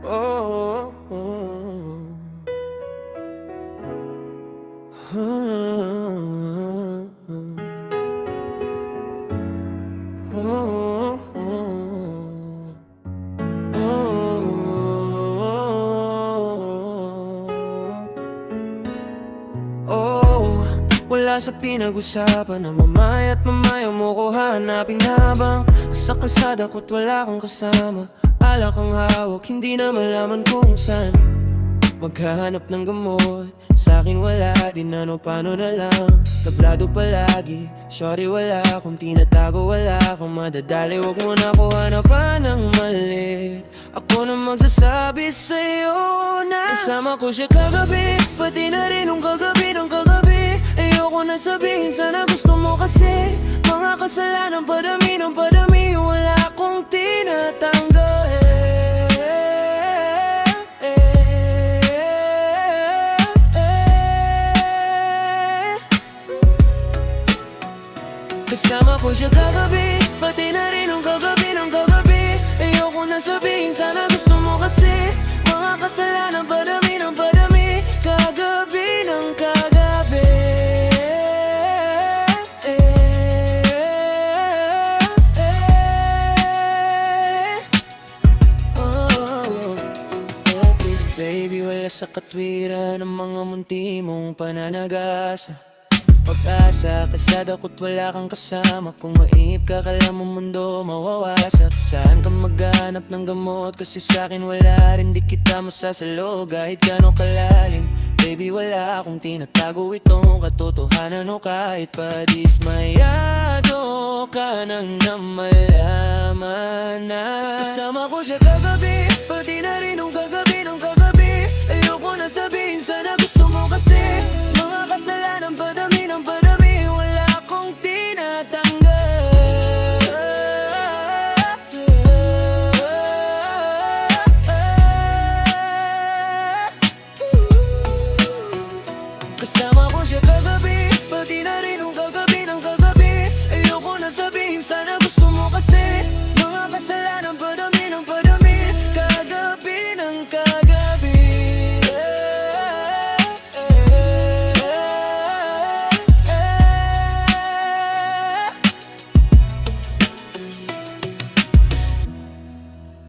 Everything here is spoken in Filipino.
Oh, oh, oh. Oh, oh, wala sa pinag-usapan na mamaya at mamaya mo ko hanapin habang sa kalsada ko't wala kang kasama. Alak kang hawak, hindi na malaman kung saan maghahanap ng gamot. Sa'kin wala din, ano paano na lang. Tablado palagi, sorry wala kung tinatago, wala kang madadali. Huwag mo na ko hanapan ng mali. Ako na magsasabi sa'yo na kasama ko siya kagabi, pati na rin nung kagabi ng kagabi. Ayoko na sabihin, sana gusto mo kasi mga kasalanan padami ng padami, wala akong tinatanggol. Kasama ko siya kagabi, pati na rin nung kagabi ng kagabi. Ayoko na sabihin, sana gusto mo kasi mga kasalanan padami ng padami, kagabi ng kagabi. Oh, okay, baby, wala sa katwiran ng mga munti mong pananagasa. Pag-asa, kasada ko't wala kang kasama. Kung maihip ka, kala mo mundo mawawasak. Saan ka maghanap ng gamot? Kasi sa'kin wala rin, di kita masasalo kahit gano'ng kalalim. Baby, wala akong tinatago, itong katotohanan. O kahit pa dismayado ka nang na malaman na kasama ko siya kagabi, pati na rin nung kagabi ng kagabi. Ayoko na sabihin, sana gusto mo kasi mga kasalanan padami ng padami, wala akong tinatanggal. Kasama ko siya kagabi, pati na rin